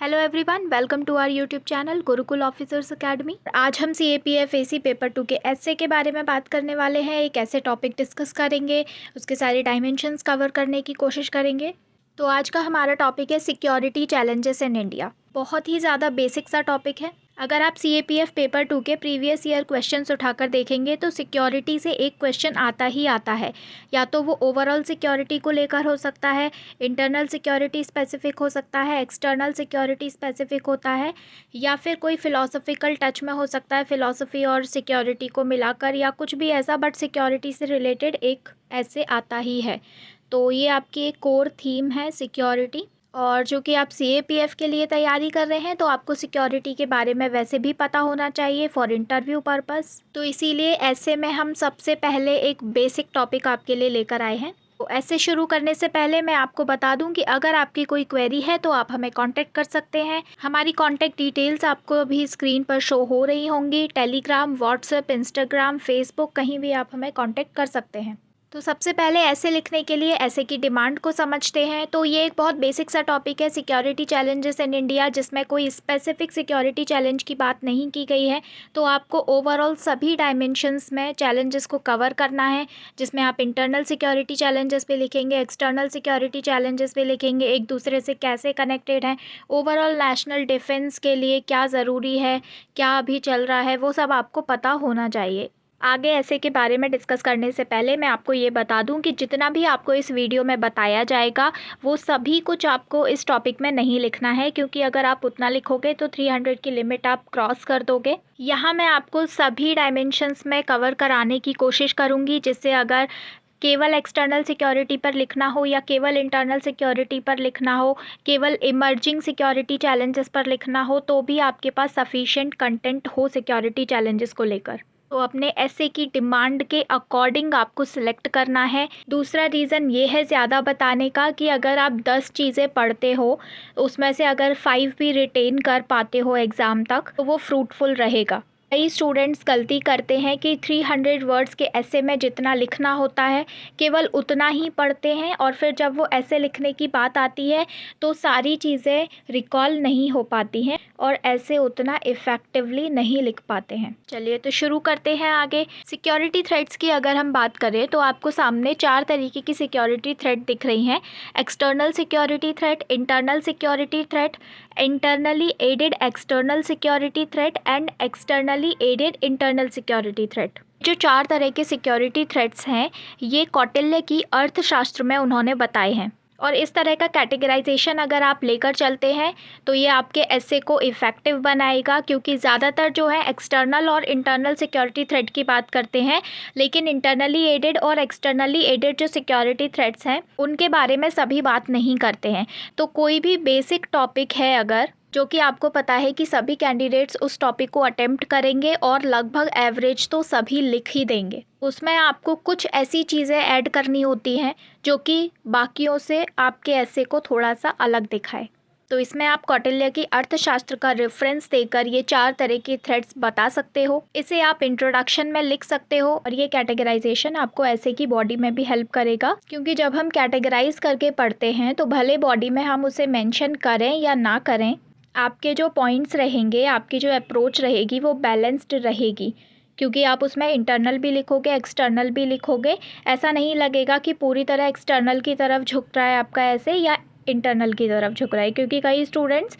Hello everyone, welcome to our YouTube channel Gurukul officers academy. आज हम CAPF AC paper 2 के S A के बारे में बात करने वाले हैं। एक ऐसे टॉपिक डिस्कस करेंगे, उसके सारे डायमेंशंस कवर करने की कोशिश करेंगे। तो आज का हमारा टॉपिक है सिक्योरिटी चैलेंजेस इन इंडिया। बहुत ही ज़्यादा बेसिक सा टॉपिक है। अगर आप CAPF पेपर 2 के प्रीवियस ईयर क्वेश्चंस उठाकर देखेंगे तो सिक्योरिटी से एक क्वेश्चन आता ही आता है। या तो वो ओवरऑल सिक्योरिटी को लेकर हो सकता है, इंटरनल सिक्योरिटी स्पेसिफिक हो सकता है, एक्सटर्नल सिक्योरिटी स्पेसिफिक होता है, या फिर कोई फ़िलॉसफिकल टच में हो सकता है, फ़िलॉसफी और सिक्योरिटी को मिलाकर, या कुछ भी ऐसा, बट सिक्योरिटी से रिलेटेड एक ऐसे आता ही है। तो ये आपकी एक कोर थीम है सिक्योरिटी। और जो कि आप CAPF के लिए तैयारी कर रहे हैं तो आपको सिक्योरिटी के बारे में वैसे भी पता होना चाहिए फॉर इंटरव्यू पर्पस। तो इसीलिए ऐसे में हम सबसे पहले एक बेसिक टॉपिक आपके लिए लेकर आए हैं। तो ऐसे शुरू करने से पहले मैं आपको बता दूं कि अगर आपकी कोई क्वेरी है तो आप हमें कांटेक्ट कर सकते हैं। हमारी कांटेक्ट डिटेल्स आपको अभी स्क्रीन पर शो हो रही होंगी। टेलीग्राम, व्हाट्सएप, इंस्टाग्राम, फेसबुक, कहीं भी आप हमें कांटेक्ट कर सकते हैं। तो सबसे पहले ऐसे लिखने के लिए ऐसे की डिमांड को समझते हैं। तो ये एक बहुत बेसिक सा टॉपिक है, सिक्योरिटी चैलेंजेस इन इंडिया, जिसमें कोई स्पेसिफिक सिक्योरिटी चैलेंज की बात नहीं की गई है। तो आपको ओवरऑल सभी डायमेंशंस में चैलेंजेस को कवर करना है, जिसमें आप इंटरनल सिक्योरिटी चैलेंजेस पे लिखेंगे, एक्सटर्नल सिक्योरिटी चैलेंजेस पे लिखेंगे, एक दूसरे से कैसे कनेक्टेड हैं, ओवरऑल नेशनल डिफेंस के लिए क्या ज़रूरी है, क्या अभी चल रहा है, वो सब आपको पता होना चाहिए। आगे ऐसे के बारे में डिस्कस करने से पहले मैं आपको ये बता दूं कि जितना भी आपको इस वीडियो में बताया जाएगा वो सभी कुछ आपको इस टॉपिक में नहीं लिखना है, क्योंकि अगर आप उतना लिखोगे तो 300 की लिमिट आप क्रॉस कर दोगे। यहाँ मैं आपको सभी डायमेंशंस में कवर कराने की कोशिश करूँगी, जिससे अगर केवल एक्सटर्नल सिक्योरिटी पर लिखना हो या केवल इंटरनल सिक्योरिटी पर लिखना हो, केवल इमर्जिंग सिक्योरिटी चैलेंजेस पर लिखना हो, तो भी आपके पास सफिशिएंट कंटेंट हो सिक्योरिटी चैलेंजेस को लेकर। तो अपने ऐसे की डिमांड के अकॉर्डिंग आपको सिलेक्ट करना है। दूसरा रीज़न ये है ज़्यादा बताने का कि अगर आप 10 चीज़ें पढ़ते हो, उसमें से अगर 5 भी रिटेन कर पाते हो एग्ज़ाम तक, तो वो फ्रूटफुल रहेगा। कई स्टूडेंट्स गलती करते हैं कि 300 वर्ड्स के ऐसे में जितना लिखना होता है केवल उतना ही पढ़ते हैं, और फिर जब वो ऐसे लिखने की बात आती है तो सारी चीज़ें रिकॉल नहीं हो पाती हैं और ऐसे उतना इफ़ेक्टिवली नहीं लिख पाते हैं। चलिए तो शुरू करते हैं आगे। सिक्योरिटी थ्रेट्स की अगर हम बात करें तो आपको सामने 4 तरीके की सिक्योरिटी थ्रेट दिख रही हैं। External security threat, internal security threat, internally aided external security threat and externally aided internal security threat. जो 4 तरह के सिक्योरिटी थ्रेट्स हैं ये कौटिल्य की अर्थशास्त्र में उन्होंने बताए हैं, और इस तरह का कैटेगराइजेशन अगर आप लेकर चलते हैं तो ये आपके एसे को इफ़ेक्टिव बनाएगा, क्योंकि ज़्यादातर जो है एक्सटर्नल और इंटरनल सिक्योरिटी थ्रेट की बात करते हैं, लेकिन इंटरनली एडेड और एक्सटर्नली एडेड जो सिक्योरिटी थ्रेट्स हैं उनके बारे में सभी बात नहीं करते हैं। तो कोई भी बेसिक टॉपिक है अगर जो कि आपको पता है कि सभी कैंडिडेट्स उस टॉपिक को अटेम्प्ट करेंगे और लगभग एवरेज तो सभी लिख ही देंगे, उसमें आपको कुछ ऐसी चीज़ें ऐड करनी होती हैं जो कि बाकियों से आपके ऐसे को थोड़ा सा अलग दिखाए। तो इसमें आप कौटिल्य की अर्थशास्त्र का रेफरेंस देकर ये 4 तरह की थ्रेड्स बता सकते हो। इसे आप इंट्रोडक्शन में लिख सकते हो, और ये कैटेगराइजेशन आपको ऐसे की बॉडी में भी हेल्प करेगा, क्योंकि जब हम कैटेगराइज करके पढ़ते हैं तो भले बॉडी में हम उसे मेंशन करें या ना करें, आपके जो पॉइंट्स रहेंगे, आपकी जो अप्रोच रहेगी वो बैलेंस्ड रहेगी, क्योंकि आप उसमें इंटरनल भी लिखोगे, एक्सटर्नल भी लिखोगे। ऐसा नहीं लगेगा कि पूरी तरह एक्सटर्नल की तरफ झुक रहा है आपका ऐसे या इंटरनल की तरफ झुक रहा है, क्योंकि कई स्टूडेंट्स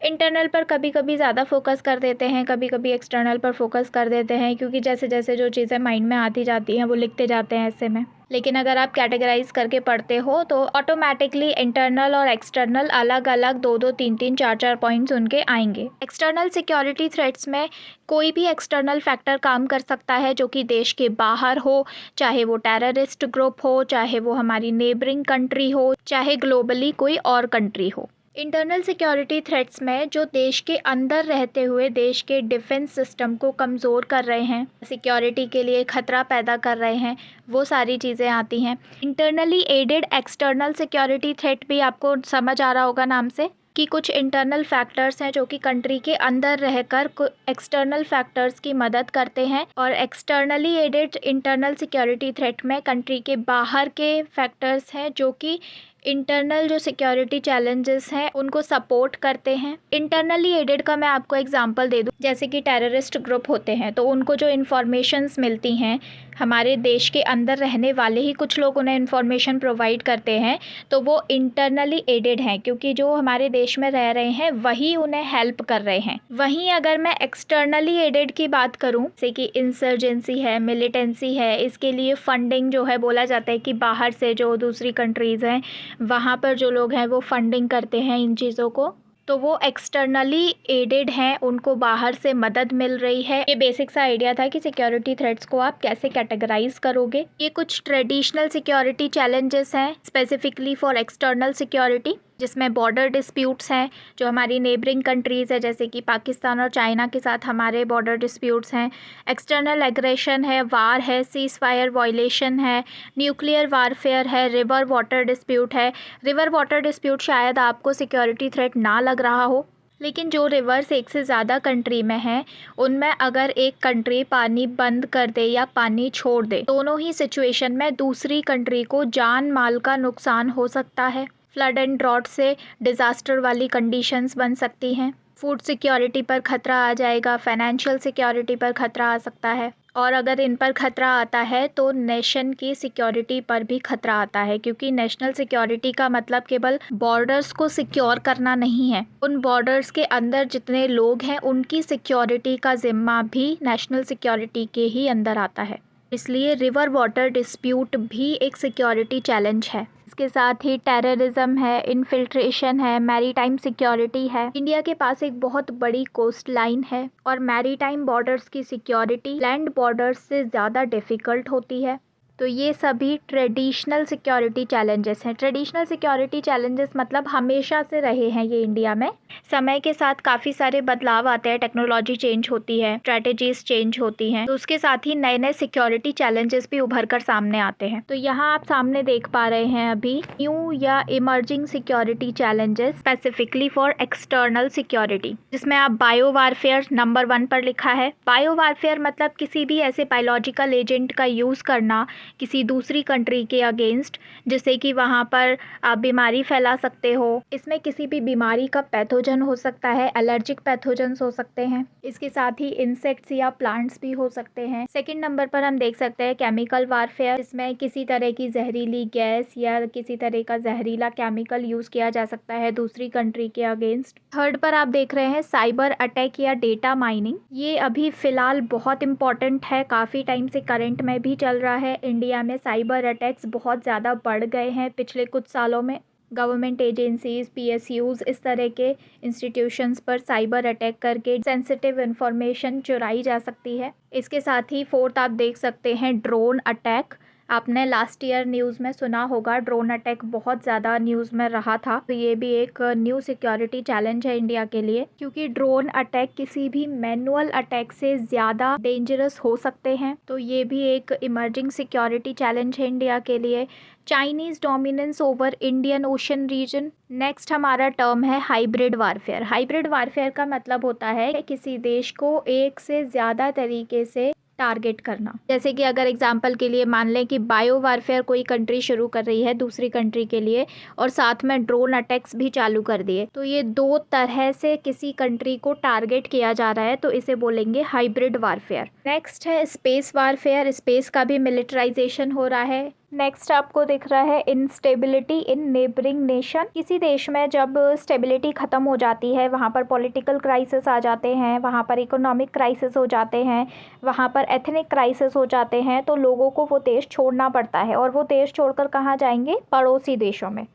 इंटरनल पर कभी कभी ज़्यादा फोकस कर देते हैं, कभी कभी एक्सटर्नल पर फोकस कर देते हैं, क्योंकि जैसे जैसे जो चीज़ें माइंड में आती जाती हैं वो लिखते जाते हैं ऐसे में। लेकिन अगर आप कैटेगराइज करके पढ़ते हो तो ऑटोमेटिकली इंटरनल और एक्सटर्नल अलग अलग 2-2, 3-3, 4-4 पॉइंट्स उनके आएंगे। एक्सटर्नल सिक्योरिटी थ्रेट्स में कोई भी एक्सटर्नल फैक्टर काम कर सकता है जो कि देश के बाहर हो, चाहे वो टेररिस्ट ग्रुप हो, चाहे वो हमारी नेबरिंग कंट्री हो, चाहे ग्लोबली कोई और कंट्री हो। इंटरनल सिक्योरिटी थ्रेट्स में जो देश के अंदर रहते हुए देश के डिफेंस सिस्टम को कमज़ोर कर रहे हैं, सिक्योरिटी के लिए खतरा पैदा कर रहे हैं, वो सारी चीज़ें आती हैं। Internally aided external security threat भी आपको समझ आ रहा होगा नाम से, कि कुछ इंटरनल फैक्टर्स हैं जो कि कंट्री के अंदर रहकर एक्सटर्नल फैक्टर्स की मदद करते हैं, और externally aided internal security threat में कंट्री के बाहर के फैक्टर्स हैं जो कि इंटरनल जो सिक्योरिटी चैलेंजेस हैं उनको सपोर्ट करते हैं। इंटरनली एडेड का मैं आपको एग्जांपल दे दूं, जैसे कि टेररिस्ट ग्रुप होते हैं तो उनको जो इन्फॉर्मेशंस मिलती हैं, हमारे देश के अंदर रहने वाले ही कुछ लोग उन्हें इन्फॉर्मेशन प्रोवाइड करते हैं, तो वो इंटरनली एडेड हैं क्योंकि जो हमारे देश में रह रहे हैं वही उन्हें हेल्प कर रहे हैं। वहीं अगर मैं एक्सटर्नली एडेड की बात करूं, जैसे कि इंसर्जेंसी है, मिलिटेंसी है, इसके लिए फंडिंग जो है, बोला जाता है कि बाहर से जो दूसरी कंट्रीज़ हैं वहाँ पर जो लोग हैं वो फंडिंग करते हैं इन चीज़ों को, तो वो एक्सटर्नली एडेड हैं, उनको बाहर से मदद मिल रही है। ये बेसिक सा आइडिया था कि सिक्योरिटी थ्रेट्स को आप कैसे कैटेगराइज करोगे। ये कुछ ट्रेडिशनल सिक्योरिटी चैलेंजेस हैं स्पेसिफिकली फॉर एक्सटर्नल सिक्योरिटी, जिसमें बॉर्डर डिस्प्यूट्स हैं, जो हमारी नेबरिंग कंट्रीज़ है जैसे कि पाकिस्तान और चाइना के साथ हमारे बॉर्डर डिस्प्यूट्स हैं। एक्सटर्नल एग्रेशन है, वार है, सीज फायर वायलेशन है, न्यूक्लियर वारफेयर है, रिवर वाटर डिस्प्यूट है। रिवर वाटर डिस्प्यूट शायद आपको सिक्योरिटी थ्रेट ना लग रहा हो, लेकिन जो रिवर्स एक से ज़्यादा कंट्री में हैं उनमें अगर एक कंट्री पानी बंद कर दे या पानी छोड़ दे, दोनों ही सिचुएशन में दूसरी कंट्री को जान माल का नुकसान हो सकता है। फ्लड एंड ड्रॉट से डिज़ास्टर वाली कंडीशंस बन सकती हैं। फूड सिक्योरिटी पर खतरा आ जाएगा, फाइनेंशियल सिक्योरिटी पर खतरा आ सकता है, और अगर इन पर खतरा आता है तो नेशन की सिक्योरिटी पर भी खतरा आता है, क्योंकि नेशनल सिक्योरिटी का मतलब केवल बॉर्डर्स को सिक्योर करना नहीं है। उन बॉर्डर्स के अंदर जितने लोग हैं उनकी सिक्योरिटी का जिम्मा भी नेशनल सिक्योरिटी के ही अंदर आता है। इसलिए रिवर वाटर डिस्प्यूट भी एक सिक्योरिटी चैलेंज है। इसके साथ ही टेररिज्म है, इन्फिल्ट्रेशन है, मैरीटाइम सिक्योरिटी है। इंडिया के पास एक बहुत बड़ी कोस्ट लाइन है और मैरीटाइम बॉर्डर्स की सिक्योरिटी लैंड बॉर्डर्स से ज़्यादा डिफ़िकल्ट होती है। तो ये सभी ट्रेडिशनल सिक्योरिटी चैलेंजेस हैं। ट्रेडिशनल सिक्योरिटी चैलेंजेस मतलब हमेशा से रहे हैं ये इंडिया में। समय के साथ काफ़ी सारे बदलाव आते हैं, टेक्नोलॉजी चेंज होती है, स्ट्रेटजीज चेंज होती हैं, तो उसके साथ ही नए नए सिक्योरिटी चैलेंजेस भी उभर कर सामने आते हैं। तो यहाँ आप सामने देख पा रहे हैं अभी न्यू या emerging security challenges specifically for external security, जिसमें आप बायो वारफेयर नंबर 1 पर लिखा है। बायो वारफेयर मतलब किसी भी ऐसे बायोलॉजिकल एजेंट का यूज़ करना किसी दूसरी कंट्री के अगेंस्ट, जिससे कि वहाँ पर आप बीमारी फैला सकते हो। इसमें किसी भी बीमारी का पैथोजन हो सकता है, एलर्जिक पैथोजन्स हो सकते हैं, इसके साथ ही इंसेक्ट्स या प्लांट्स भी हो सकते हैं। सेकंड नंबर पर हम देख सकते हैं केमिकल वारफेयर, इसमें किसी तरह की जहरीली गैस या किसी तरह का जहरीला केमिकल यूज़ किया जा सकता है दूसरी कंट्री के अगेंस्ट। थर्ड पर आप देख रहे हैं साइबर अटैक या डेटा माइनिंग। ये अभी फ़िलहाल बहुत इंपॉर्टेंट है, काफ़ी टाइम से करंट में भी चल रहा है। इंडिया में साइबर अटैक्स बहुत ज़्यादा बढ़ गए हैं पिछले कुछ सालों में। गवर्नमेंट एजेंसीज, PSUs, इस तरह के इंस्टीट्यूशंस पर साइबर अटैक करके सेंसिटिव इंफॉर्मेशन चुराई जा सकती है। इसके साथ ही फोर्थ आप देख सकते हैं ड्रोन अटैक। आपने लास्ट ईयर न्यूज़ में सुना होगा, ड्रोन अटैक बहुत ज़्यादा न्यूज़ में रहा था। तो ये भी एक न्यू सिक्योरिटी चैलेंज है इंडिया के लिए, क्योंकि ड्रोन अटैक किसी भी मैनुअल अटैक से ज़्यादा डेंजरस हो सकते हैं। तो ये भी एक इमर्जिंग सिक्योरिटी चैलेंज है इंडिया के लिए। Chinese dominance over Indian ocean region. Next हमारा टर्म है हाइब्रिड वारफेयर। हाइब्रिड वारफेयर का मतलब होता है कि किसी देश को एक से ज़्यादा तरीके से टारगेट करना। जैसे कि अगर एग्जांपल के लिए मान लें कि बायो वारफेयर कोई कंट्री शुरू कर रही है दूसरी कंट्री के लिए और साथ में ड्रोन अटैक्स भी चालू कर दिए, तो ये दो तरह से किसी कंट्री को टारगेट किया जा रहा है, तो इसे बोलेंगे हाइब्रिड वारफेयर। नेक्स्ट है स्पेस वारफेयर। स्पेस का भी मिलिटराइजेशन हो रहा है। नेक्स्ट आपको दिख रहा है इंस्टेबिलिटी इन नेबरिंग नेशन। किसी देश में जब स्टेबिलिटी ख़त्म हो जाती है, वहाँ पर पॉलिटिकल क्राइसिस आ जाते हैं, वहाँ पर इकोनॉमिक क्राइसिस हो जाते हैं, वहाँ पर एथनिक क्राइसिस हो जाते हैं, तो लोगों को वो देश छोड़ना पड़ता है। और वो देश छोड़कर कहाँ जाएंगे? पड़ोसी देशों में।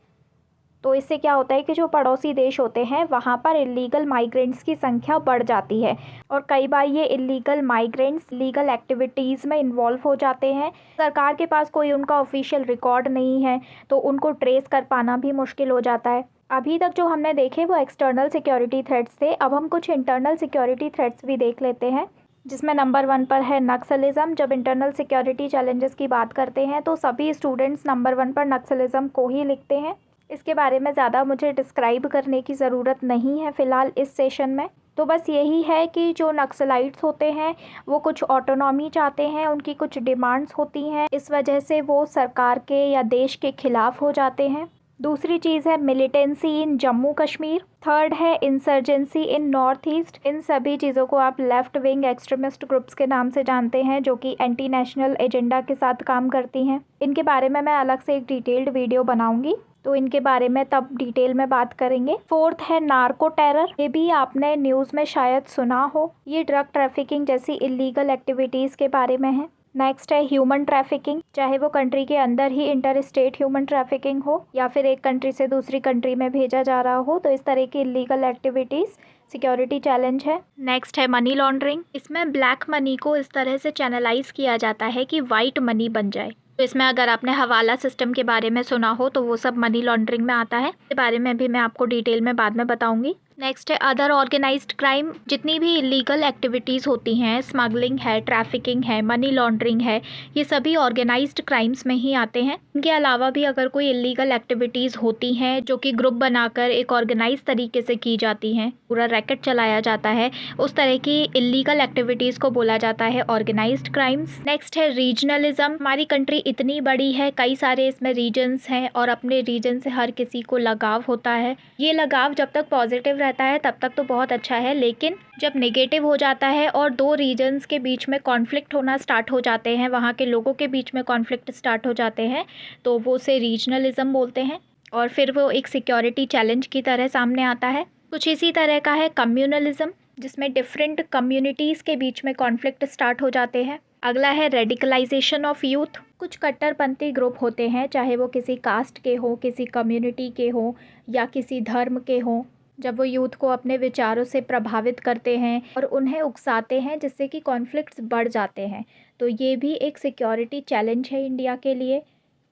तो इससे क्या होता है कि जो पड़ोसी देश होते हैं वहाँ पर इलीगल माइग्रेंट्स की संख्या बढ़ जाती है, और कई बार ये इलीगल माइग्रेंट्स लीगल एक्टिविटीज़ में इन्वॉल्व हो जाते हैं। सरकार के पास कोई उनका ऑफिशियल रिकॉर्ड नहीं है, तो उनको ट्रेस कर पाना भी मुश्किल हो जाता है। अभी तक जो हमने देखे वो एक्सटर्नल सिक्योरिटी थ्रेट्स थे। अब हम कुछ इंटरनल सिक्योरिटी थ्रेट्स भी देख लेते हैं, जिसमें नंबर 1 पर है नक्सलिज्म। जब इंटरनल सिक्योरिटी चैलेंजेस की बात करते हैं तो सभी स्टूडेंट्स नंबर 1 पर नक्सलिज्म को ही लिखते हैं। इसके बारे में ज़्यादा मुझे डिस्क्राइब करने की ज़रूरत नहीं है फ़िलहाल इस सेशन में। तो बस यही है कि जो नक्सलाइट्स होते हैं वो कुछ ऑटोनॉमी चाहते हैं, उनकी कुछ डिमांड्स होती हैं, इस वजह से वो सरकार के या देश के खिलाफ़ हो जाते हैं। दूसरी चीज़ है मिलिटेंसी इन जम्मू कश्मीर। थर्ड है इंसर्जेंसी इन नॉर्थ ईस्ट। इन सभी चीज़ों को आप लेफ्ट विंग एक्सट्रीमिस्ट ग्रुप्स के नाम से जानते हैं, जो कि एंटी नेशनल एजेंडा के साथ काम करती हैं। इनके बारे में मैं अलग से एक डिटेल्ड वीडियो बनाऊंगी, तो इनके बारे में तब डिटेल में बात करेंगे। फोर्थ है नार्को टेरर। ये भी आपने न्यूज़ में शायद सुना हो। ये ड्रग ट्रैफिकिंग जैसी इलीगल एक्टिविटीज़ के बारे में है। नेक्स्ट है ह्यूमन ट्रैफिकिंग, चाहे वो कंट्री के अंदर ही इंटर स्टेट ह्यूमन ट्रैफिकिंग हो या फिर एक कंट्री से दूसरी कंट्री में भेजा जा रहा हो, तो इस तरह की इलीगल एक्टिविटीज़ सिक्योरिटी चैलेंज है। नेक्स्ट है मनी लॉन्ड्रिंग। इसमें ब्लैक मनी को इस तरह से चैनलाइज किया जाता है कि वाइट मनी बन जाए। तो इसमें अगर आपने हवाला सिस्टम के बारे में सुना हो तो वो सब मनी लॉन्ड्रिंग में आता है। इसके बारे में भी मैं आपको डिटेल में बाद में बताऊंगी। नेक्स्ट है अदर ऑर्गेनाइज्ड क्राइम। जितनी भी इलीगल एक्टिविटीज़ होती हैं, स्मगलिंग है, ट्रैफिकिंग है, मनी लॉन्ड्रिंग है, ये सभी ऑर्गेनाइज्ड क्राइम्स में ही आते हैं। इनके अलावा भी अगर कोई इलीगल एक्टिविटीज़ होती हैं जो कि ग्रुप बनाकर एक ऑर्गेनाइज तरीके से की जाती हैं, पूरा रैकेट चलाया जाता है, उस तरह की इलीगल एक्टिविटीज़ को बोला जाता है ऑर्गेनाइज्ड क्राइम्स। नेक्स्ट है रीजनलिज्म। हमारी कंट्री इतनी बड़ी है, कई सारे इसमें रीजन्स हैं और अपने रीजन से हर किसी को लगाव होता है। ये लगाव जब तक पॉजिटिव रहता है तब तक तो बहुत अच्छा है, लेकिन जब नेगेटिव हो जाता है और दो रीजन्स के बीच में कॉन्फ्लिक्ट होना स्टार्ट हो जाते हैं, वहाँ के लोगों के बीच में कॉन्फ्लिक्ट स्टार्ट हो जाते हैं, तो वो उसे रीजनलिज्म बोलते हैं और फिर वो एक सिक्योरिटी चैलेंज की तरह सामने आता है। कुछ इसी तरह का है कम्युनलिज्म, जिसमें डिफरेंट कम्युनिटीज़ के बीच में कॉन्फ्लिक्ट स्टार्ट हो जाते हैं। अगला है रेडिकलाइजेशन ऑफ यूथ। कुछ कट्टरपंथी ग्रुप होते हैं, चाहे वो किसी कास्ट के हो, किसी कम्युनिटी के हो या किसी धर्म के हो, जब वो यूथ को अपने विचारों से प्रभावित करते हैं और उन्हें उकसाते हैं, जिससे कि कॉन्फ्लिक्ट्स बढ़ जाते हैं, तो ये भी एक सिक्योरिटी चैलेंज है इंडिया के लिए।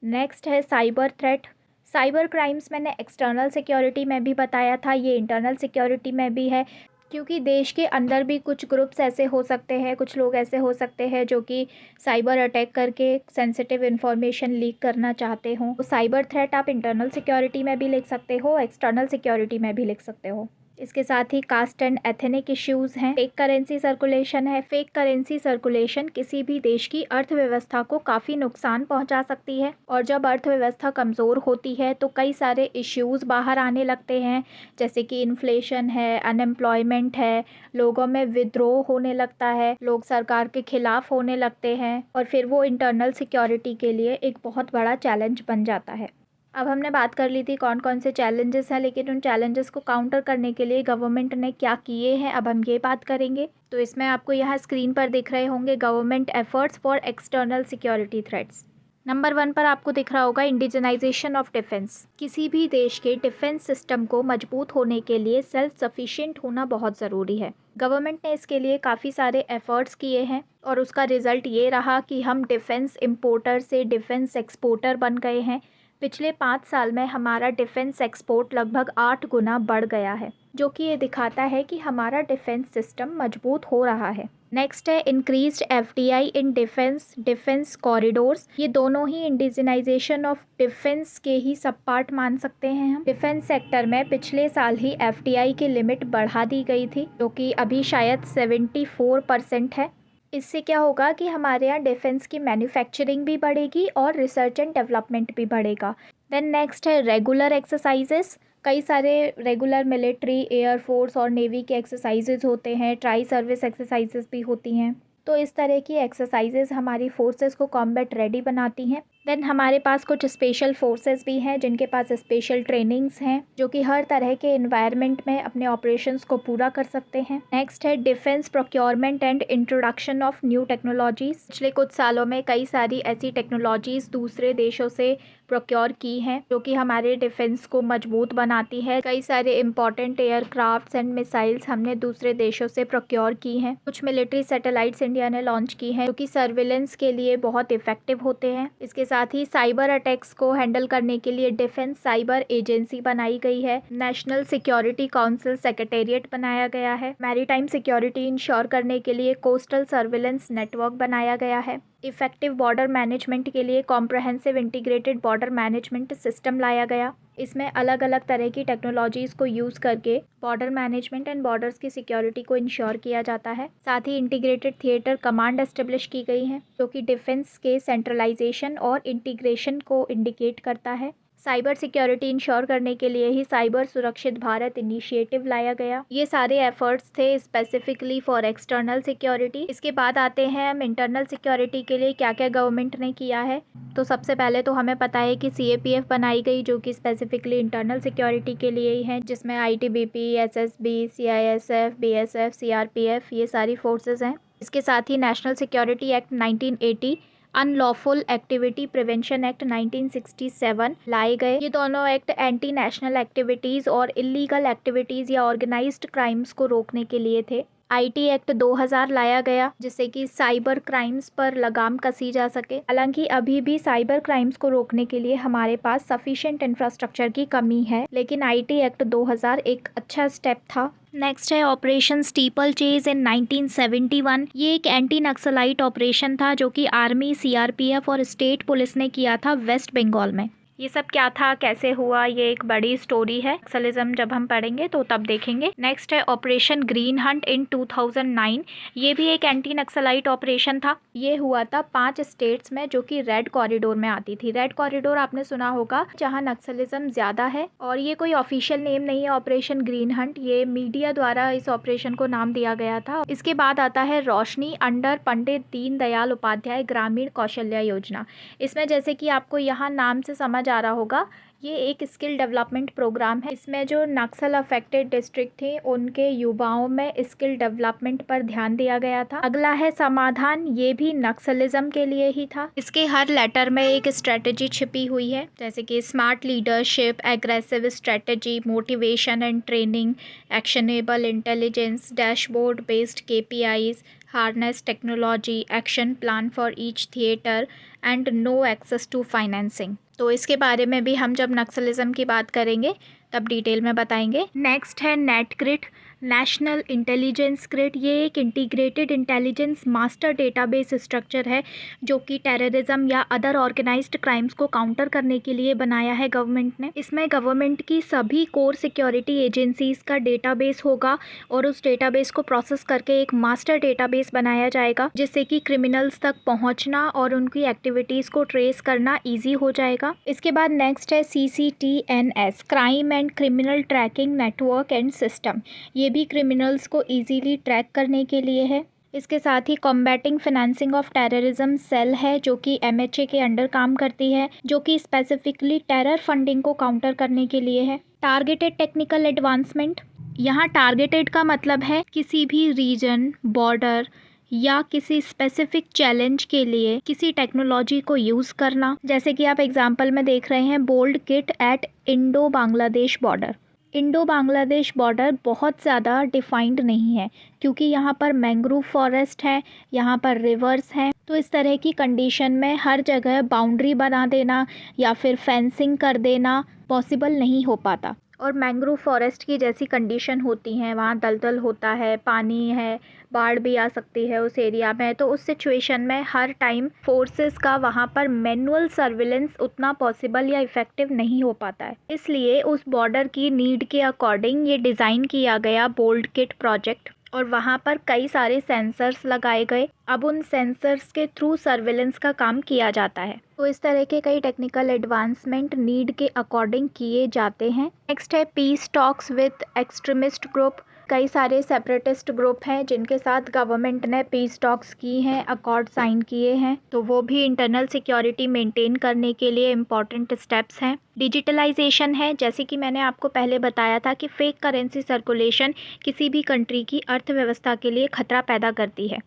नेक्स्ट है साइबर थ्रेट। साइबर क्राइम्स मैंने एक्सटर्नल सिक्योरिटी में भी बताया था, ये इंटरनल सिक्योरिटी में भी है, क्योंकि देश के अंदर भी कुछ ग्रुप्स ऐसे हो सकते हैं, कुछ लोग ऐसे हो सकते हैं जो कि साइबर अटैक करके सेंसिटिव इन्फॉर्मेशन लीक करना चाहते हों। तो साइबर थ्रेट आप इंटरनल सिक्योरिटी में भी लिख सकते हो, एक्सटर्नल सिक्योरिटी में भी लिख सकते हो। इसके साथ ही कास्ट एंड एथनिक इश्यूज़ हैं। फेक करेंसी सर्कुलेशन है। फेक करेंसी सर्कुलेशन किसी भी देश की अर्थव्यवस्था को काफ़ी नुकसान पहुंचा सकती है, और जब अर्थव्यवस्था कमज़ोर होती है तो कई सारे इश्यूज़ बाहर आने लगते हैं, जैसे कि इन्फ्लेशन है, अनएम्प्लॉयमेंट है, लोगों में विद्रोह होने लगता है, लोग सरकार के खिलाफ होने लगते हैं, और फिर वो इंटरनल सिक्योरिटी के लिए एक बहुत बड़ा चैलेंज बन जाता है। अब हमने बात कर ली थी कौन कौन से चैलेंजेस हैं, लेकिन उन चैलेंजेस को काउंटर करने के लिए गवर्नमेंट ने क्या किए हैं, अब हम ये बात करेंगे। तो इसमें आपको यहाँ स्क्रीन पर दिख रहे होंगे government efforts for external security threats. Number 1 पर आपको दिख रहा होगा इंडिजिनाइजेशन ऑफ डिफेंस। किसी भी देश के डिफेंस सिस्टम को मजबूत होने के लिए सेल्फ सफिशिएंट होना बहुत ज़रूरी है। गवर्नमेंट ने इसके लिए काफ़ी सारे एफर्ट्स किए हैं और उसका रिजल्ट ये रहा कि हम डिफेंस इम्पोर्टर से डिफेंस एक्सपोर्टर बन गए हैं। पिछले 5 साल में हमारा डिफेंस एक्सपोर्ट लगभग 8 गुना बढ़ गया है, जो कि ये दिखाता है कि हमारा डिफेंस सिस्टम मजबूत हो रहा है। नेक्स्ट है increased FDI in defence corridors. ये दोनों ही इंडिजिनाइजेशन ऑफ डिफेंस के ही सब पार्ट मान सकते हैं हम। डिफेंस सेक्टर में पिछले साल ही एफडीआई की लिमिट बढ़ा दी गई थी, जो कि अभी शायद 74% है। इससे क्या होगा कि हमारे यहाँ डिफेंस की मैन्युफैक्चरिंग भी बढ़ेगी और रिसर्च एंड डेवलपमेंट भी बढ़ेगा। देन नेक्स्ट है रेगुलर एक्सरसाइजेस। कई सारे रेगुलर मिलिट्री, एयरफोर्स और नेवी के एक्सरसाइजेज होते हैं, ट्राई सर्विस एक्सरसाइजेस भी होती हैं। तो इस तरह की एक्सरसाइजेज हमारी फोर्सेस को कॉम्बैट रेडी बनाती हैं। देन हमारे पास कुछ स्पेशल फोर्सेस भी हैं जिनके पास स्पेशल ट्रेनिंग्स हैं, जो कि हर तरह के इन्वायरमेंट में अपने ऑपरेशंस को पूरा कर सकते हैं। नेक्स्ट है defence procurement and introduction of new technologies. पिछले कुछ सालों में कई सारी ऐसी टेक्नोलॉजीज़ दूसरे देशों से प्रोक्योर की हैं, जो कि हमारे डिफेंस को मजबूत बनाती है। कई सारे इंपॉर्टेंट एयरक्राफ्ट्स एंड मिसाइल्स हमने दूसरे देशों से प्रोक्योर की हैं। कुछ मिलिट्री सैटेलाइट्स इंडिया ने लॉन्च की हैं, जो कि सर्विलेंस के लिए बहुत इफेक्टिव होते हैं। इसके साथ ही साइबर अटैक्स को हैंडल करने के लिए डिफेंस साइबर एजेंसी बनाई गई है। नेशनल सिक्योरिटी काउंसिल सेक्रेटेरिएट बनाया गया है। मैरीटाइम सिक्योरिटी इंश्योर करने के लिए कोस्टल सर्विलेंस नेटवर्क बनाया गया है। इफेक्टिव बॉर्डर मैनेजमेंट के लिए comprehensive integrated border management system लाया गया। इसमें अलग अलग तरह की टेक्नोलॉजीज़ को यूज़ करके बॉर्डर मैनेजमेंट एंड बॉर्डर्स की सिक्योरिटी को इंश्योर किया जाता है। साथ ही इंटीग्रेटेड थिएटर कमांड एस्टेब्लिश की गई है, जो कि डिफेंस के सेंट्रलाइजेशन और इंटीग्रेशन को इंडिकेट करता है। साइबर सिक्योरिटी इंश्योर करने के लिए ही साइबर सुरक्षित भारत इनिशिएटिव लाया गया। ये सारे एफर्ट्स थे स्पेसिफिकली फॉर एक्सटर्नल सिक्योरिटी। इसके बाद आते हैं हम इंटरनल सिक्योरिटी के लिए क्या क्या गवर्नमेंट ने किया है। तो सबसे पहले तो हमें पता है कि CAPF बनाई गई, जो कि स्पेसिफिकली इंटरनल सिक्योरिटी के लिए ही है, जिसमें ITBP, SSB, CISF, BSF, CRPF ये सारी फोर्सेस हैं। इसके साथ ही national security act 1980, unlawful activity prevention act 1967 लाए गए। ये दोनों एक्ट एंटी नेशनल एक्टिविटीज़ और इलीगल एक्टिविटीज़ या ऑर्गेनाइज्ड क्राइम्स को रोकने के लिए थे। IT एक्ट 2000 लाया गया, जिससे कि साइबर क्राइम्स पर लगाम कसी जा सके। हालांकि अभी भी साइबर क्राइम्स को रोकने के लिए हमारे पास सफिशिएंट इंफ्रास्ट्रक्चर की कमी है, लेकिन IT एक्ट 2000 एक अच्छा स्टेप था। नेक्स्ट है ऑपरेशन स्टीपल चेज इन 1971। ये एक एंटी नक्सलाइट ऑपरेशन था जो कि आर्मी, CRPF और स्टेट पुलिस ने किया था वेस्ट बंगाल में। ये सब क्या था, कैसे हुआ, ये एक बड़ी स्टोरी है। नक्सलिज्म जब हम पढ़ेंगे तो तब देखेंगे। नेक्स्ट है ऑपरेशन ग्रीन हंट इन 2009। ये भी एक एंटी नक्सलाइट ऑपरेशन था। ये हुआ था 5 स्टेट्स में, जो कि रेड कॉरिडोर में आती थी। रेड कॉरिडोर आपने सुना होगा, जहाँ नक्सलिज्म ज़्यादा है। और ये कोई ऑफिशियल नेम नहीं है ऑपरेशन ग्रीन हंट, ये मीडिया द्वारा इस ऑपरेशन को नाम दिया गया था। इसके बाद आता है रोशनी अंडर पंडित दीनदयाल उपाध्याय ग्रामीण कौशल्या योजना। इसमें जैसे कि आपको यहाँ नाम से समझ आ रहा होगा, ये एक स्किल डेवलपमेंट प्रोग्राम है। इसमें जो नक्सल अफेक्टेड डिस्ट्रिक्ट थे उनके युवाओं में स्किल डेवलपमेंट पर ध्यान दिया गया था। अगला है समाधान, ये भी नक्सलिज्म के लिए ही था। इसके हर लेटर में एक स्ट्रेटजी छिपी हुई है, जैसे कि smart leadership, aggressive strategy, motivation and training, actionable intelligence, dashboard based KPIs, harness technology, action plan for each theatre and no access to financing. तो इसके बारे में भी हम जब नक्सलिज्म की बात करेंगे तब डिटेल में बताएंगे। नेक्स्ट है नेटग्रिड, नेशनल इंटेलिजेंस ग्रिड। ये एक integrated intelligence master database structure है, जो कि टेररिज्म या अदर ऑर्गेनाइज्ड क्राइम्स को काउंटर करने के लिए बनाया है गवर्नमेंट ने। इसमें गवर्नमेंट की सभी कोर सिक्योरिटी एजेंसीज का डेटाबेस होगा और उस डेटाबेस को प्रोसेस करके एक मास्टर डेटाबेस बनाया जाएगा, जिससे कि क्रिमिनल्स तक पहुंचना और उनकी एक्टिविटीज़ को ट्रेस करना ईजी हो जाएगा। इसके बाद नेक्स्ट है CCTNS, crime and criminal tracking network and system. ये भी क्रिमिनल्स को इजीली ट्रैक करने के लिए है। इसके साथ ही combating financing of terrorism cell है, जो कि MHA के अंडर काम करती है, जो कि स्पेसिफिकली टेरर फंडिंग को काउंटर करने के लिए है। टारगेटेड टेक्निकल एडवांसमेंट, यहाँ टारगेटेड का मतलब है किसी भी रीजन, बॉर्डर या किसी स्पेसिफिक चैलेंज के लिए किसी टेक्नोलॉजी को यूज़ करना। जैसे कि आप एग्जांपल में देख रहे हैं, bold kit at Indo Bangladesh border. Indo Bangladesh border बहुत ज़्यादा डिफाइंड नहीं है, क्योंकि यहाँ पर मैंग्रोव फॉरेस्ट है, यहाँ पर रिवर्स हैं। तो इस तरह की कंडीशन में हर जगह बाउंड्री बना देना या फिर फेंसिंग कर देना पॉसिबल नहीं हो पाता। और मैंग्रोव फॉरेस्ट की जैसी कंडीशन होती हैं, वहाँ दलदल होता है, पानी है, बाढ़ भी आ सकती है उस एरिया में। तो उस सिचुएशन में हर टाइम फोर्सेस का वहाँ पर मैनुअल सर्विलेंस उतना पॉसिबल या इफ़ेक्टिव नहीं हो पाता है। इसलिए उस बॉर्डर की नीड के अकॉर्डिंग ये डिज़ाइन किया गया बोल्ड किट प्रोजेक्ट, और वहाँ पर कई सारे सेंसर्स लगाए गए। अब उन सेंसर्स के थ्रू सर्विलेंस का काम किया जाता है। तो इस तरह के कई टेक्निकल एडवांसमेंट नीड के अकॉर्डिंग किए जाते हैं। नेक्स्ट है peace talks with extremist group. कई सारे सेपरेटिस्ट ग्रुप हैं जिनके साथ गवर्नमेंट ने पीस टॉक्स की हैं, अकॉर्ड साइन किए हैं, तो वो भी इंटरनल सिक्योरिटी मेंटेन करने के लिए इम्पॉर्टेंट स्टेप्स हैं। डिजिटलाइजेशन है, जैसे कि मैंने आपको पहले बताया था कि फेक करेंसी सर्कुलेशन किसी भी कंट्री की अर्थव्यवस्था के लिए खतरा पैदा करती है।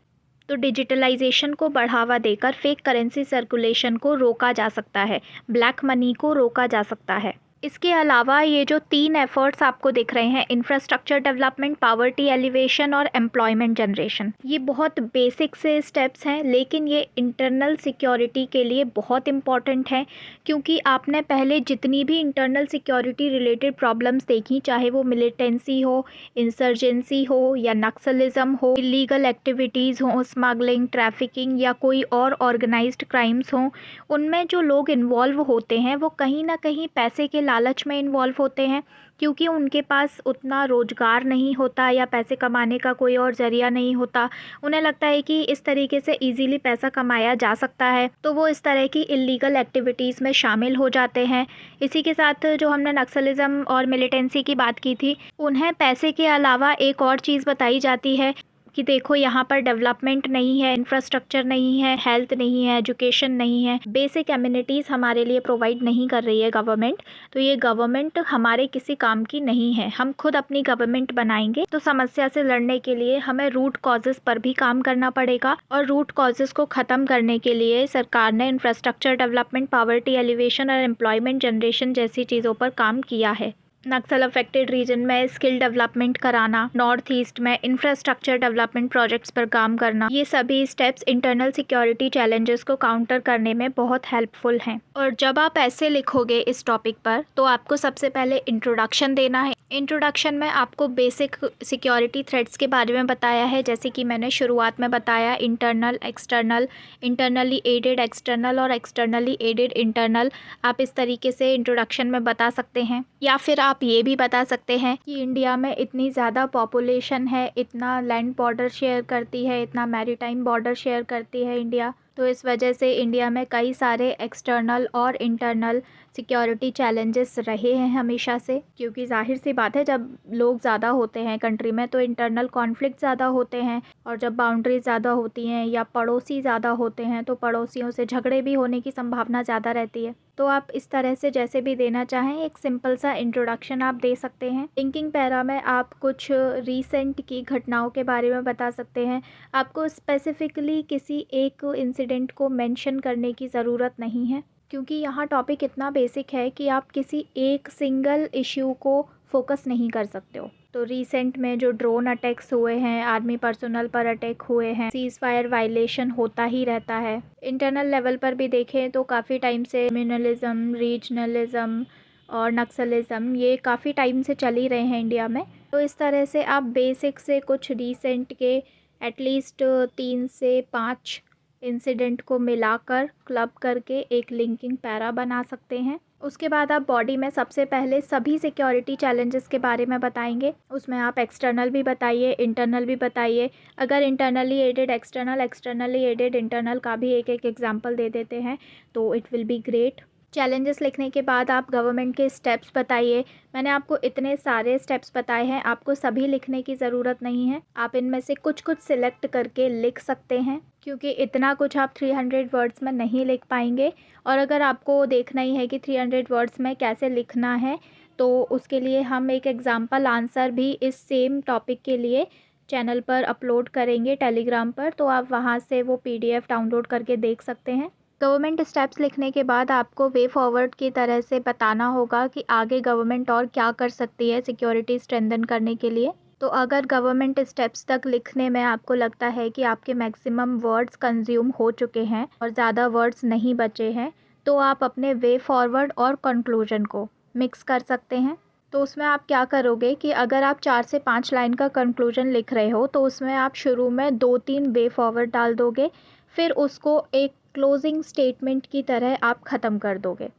तो डिजिटलाइजेशन को बढ़ावा देकर फेक करेंसी सर्कुलेशन को रोका जा सकता है, ब्लैक मनी को रोका जा सकता है। इसके अलावा ये जो 3 एफर्ट्स आपको दिख रहे हैं, इंफ्रास्ट्रक्चर डेवलपमेंट, पावर्टी एलिवेशन और एम्प्लॉयमेंट जनरेशन, ये बहुत बेसिक से स्टेप्स हैं, लेकिन ये इंटरनल सिक्योरिटी के लिए बहुत इम्पॉर्टेंट हैं, क्योंकि आपने पहले जितनी भी इंटरनल सिक्योरिटी रिलेटेड प्रॉब्लम्स देखी, चाहे वो मिलिटेंसी हो, इंसर्जेंसी हो या नक्सलिज्म हो, इलीगल एक्टिविटीज़ हो, स्मगलिंग, ट्रैफिकिंग या कोई और ऑर्गेनाइज्ड क्राइम्स हों, उनमें जो लोग इन्वॉल्व होते हैं वो कहीं ना कहीं पैसे के लालच में इन्वॉल्व होते हैं, क्योंकि उनके पास उतना रोज़गार नहीं होता या पैसे कमाने का कोई और ज़रिया नहीं होता। उन्हें लगता है कि इस तरीके से ईज़िली पैसा कमाया जा सकता है, तो वो इस तरह की इल्लीगल एक्टिविटीज़ में शामिल हो जाते हैं। इसी के साथ जो हमने नक्सलिज़्म और मिलिटेंसी की बात की थी, उन्हें पैसे के अलावा एक और चीज़ बताई जाती है कि देखो यहाँ पर डेवलपमेंट नहीं है, इंफ्रास्ट्रक्चर नहीं है, हेल्थ नहीं है, एजुकेशन नहीं है, बेसिक एमिनिटीज़ हमारे लिए प्रोवाइड नहीं कर रही है गवर्नमेंट, तो ये गवर्नमेंट हमारे किसी काम की नहीं है। हम खुद अपनी गवर्नमेंट बनाएंगे। तो समस्या से लड़ने के लिए हमें रूट कॉजेज़ पर भी काम करना पड़ेगा, और रूट कॉजेज़ को ख़त्म करने के लिए सरकार ने इंफ्रास्ट्रक्चर डेवलपमेंट, पावर्टी एलिवेशन और एम्प्लॉयमेंट जनरेशन जैसी चीज़ों पर काम किया है। नक्सल अफेक्टेड रीजन में स्किल डेवलपमेंट कराना, नॉर्थ ईस्ट में इंफ्रास्ट्रक्चर डेवलपमेंट प्रोजेक्ट्स पर काम करना, ये सभी स्टेप्स इंटरनल सिक्योरिटी चैलेंजेस को काउंटर करने में बहुत हेल्पफुल हैं। और जब आप ऐसे लिखोगे इस टॉपिक पर, तो आपको सबसे पहले इंट्रोडक्शन देना है। इंट्रोडक्शन में आपको बेसिक सिक्योरिटी थ्रेट्स के बारे में बताया है, जैसे कि मैंने शुरुआत में बताया, internal, external, internally aided external और एक्सटर्नली एडेड इंटरनल। आप इस तरीके से इंट्रोडक्शन में बता सकते हैं। या फिर आप ये भी बता सकते हैं कि इंडिया में इतनी ज़्यादा पॉपुलेशन है, इतना लैंड बॉर्डर शेयर करती है, इतना मैरीटाइम बॉर्डर शेयर करती है इंडिया, तो इस वजह से इंडिया में कई सारे एक्सटर्नल और इंटरनल सिक्योरिटी चैलेंजेस रहे हैं हमेशा से। क्योंकि जाहिर सी बात है, जब लोग ज़्यादा होते हैं कंट्री में तो इंटरनल कॉन्फ्लिक्ट ज़्यादा होते हैं, और जब बाउंड्रीज ज़्यादा होती हैं या पड़ोसी ज़्यादा होते हैं तो पड़ोसियों से झगड़े भी होने की संभावना ज़्यादा रहती है। तो आप इस तरह से जैसे भी देना चाहें, एक सिंपल सा इंट्रोडक्शन आप दे सकते हैं। लिंकिंग पैरा में आप कुछ रीसेंट की घटनाओं के बारे में बता सकते हैं। आपको स्पेसिफिकली किसी एक इंसिडेंट को मेंशन करने की ज़रूरत नहीं है, क्योंकि यहाँ टॉपिक इतना बेसिक है कि आप किसी एक सिंगल इश्यू को फोकस नहीं कर सकते हो। तो रिसेंट में जो ड्रोन अटैक्स हुए हैं, आर्मी पर्सोनल पर अटैक हुए हैं, सीज़ फायर वायलेशन होता ही रहता है। इंटरनल लेवल पर भी देखें तो काफ़ी टाइम से कम्युनलिज़म, रीजनलिज़म और नक्सलिज़म ये काफ़ी टाइम से चल ही रहे हैं इंडिया में। तो इस तरह से आप बेसिक से कुछ रिसेंट के एटलीस्ट 3 से 5 इंसिडेंट को मिलाकर क्लब करके एक लिंकिंग पैरा बना सकते हैं। उसके बाद आप बॉडी में सबसे पहले सभी सिक्योरिटी चैलेंजेस के बारे में बताएंगे। उसमें आप एक्सटर्नल भी बताइए, इंटरनल भी बताइए। अगर internally aided external, externally aided internal का भी एक एक एग्जांपल दे देते हैं तो it will be great. Challenges लिखने के बाद आप गवर्नमेंट के स्टेप्स बताइए। मैंने आपको इतने सारे स्टेप्स बताए हैं, आपको सभी लिखने की ज़रूरत नहीं है। आप इनमें से कुछ कुछ सिलेक्ट करके लिख सकते हैं, क्योंकि इतना कुछ आप 300 वर्ड्स में नहीं लिख पाएंगे। और अगर आपको देखना ही है कि 300 वर्ड्स में कैसे लिखना है, तो उसके लिए हम एक एग्जाम्पल आंसर भी इस सेम टॉपिक के लिए चैनल पर अपलोड करेंगे टेलीग्राम पर, तो आप वहाँ से वो PDF डाउनलोड करके देख सकते हैं। गवर्नमेंट स्टेप्स लिखने के बाद आपको वे फॉरवर्ड की तरह से बताना होगा कि आगे गवर्नमेंट और क्या कर सकती है सिक्योरिटी स्ट्रेंथन करने के लिए। तो अगर गवर्नमेंट स्टेप्स तक लिखने में आपको लगता है कि आपके मैक्सिमम वर्ड्स कंज्यूम हो चुके हैं और ज़्यादा वर्ड्स नहीं बचे हैं, तो आप अपने वे फॉरवर्ड और कंक्लूजन को मिक्स कर सकते हैं। तो उसमें आप क्या करोगे कि अगर आप 4 से 5 लाइन का कंक्लूजन लिख रहे हो, तो उसमें आप शुरू में 2-3 वे फॉरवर्ड डाल दोगे, फिर उसको एक क्लोजिंग स्टेटमेंट की तरह आप ख़त्म कर दोगे।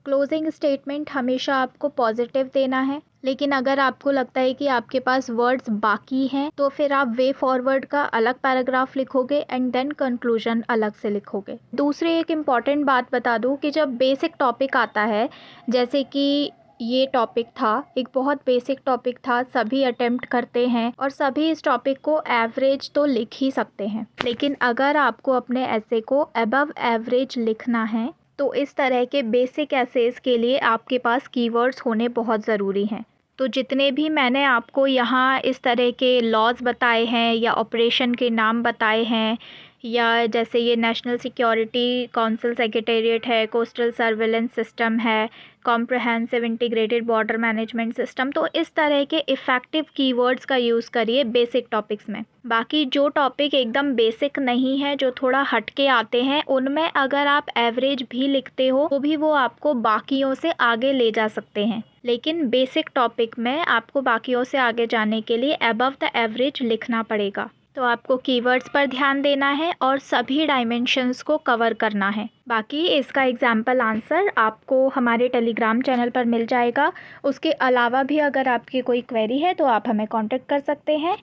क्लोजिंग स्टेटमेंट हमेशा आपको पॉजिटिव देना है, लेकिन अगर आपको लगता है कि आपके पास वर्ड्स बाकी हैं, तो फिर आप वे फॉरवर्ड का अलग पैराग्राफ लिखोगे एंड देन कंक्लूजन अलग से लिखोगे। दूसरी एक इम्पॉर्टेंट बात बता दूं कि जब बेसिक टॉपिक आता है, जैसे कि ये टॉपिक था, एक बहुत बेसिक टॉपिक था, सभी अटेम्प्ट करते हैं और सभी इस टॉपिक को एवरेज तो लिख ही सकते हैं। लेकिन अगर आपको अपने ऐसे को अबव एवरेज लिखना है, तो इस तरह के बेसिक एसेस के लिए आपके पास कीवर्ड्स होने बहुत ज़रूरी हैं। तो जितने भी मैंने आपको यहाँ इस तरह के लॉज बताए हैं या ऑपरेशन के नाम बताए हैं, या जैसे ये नेशनल सिक्योरिटी काउंसिल सेक्रेटेरिएट है, कोस्टल सर्विलेंस सिस्टम है, comprehensive integrated border management system, तो इस तरह के इफ़ेक्टिव कीवर्ड्स का यूज़ करिए बेसिक टॉपिक्स में। बाकी जो टॉपिक एकदम बेसिक नहीं है, जो थोड़ा हटके आते हैं, उनमें अगर आप एवरेज भी लिखते हो तो भी वो आपको बाकियों से आगे ले जा सकते हैं। लेकिन बेसिक टॉपिक में आपको बाकियों से आगे जाने के लिए अबव द एवरेज लिखना पड़ेगा। तो आपको कीवर्ड्स पर ध्यान देना है और सभी डायमेंशंस को कवर करना है। बाकी इसका एग्जाम्पल आंसर आपको हमारे टेलीग्राम चैनल पर मिल जाएगा। उसके अलावा भी अगर आपकी कोई क्वेरी है तो आप हमें कांटेक्ट कर सकते हैं।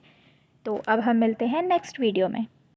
तो अब हम मिलते हैं नेक्स्ट वीडियो में।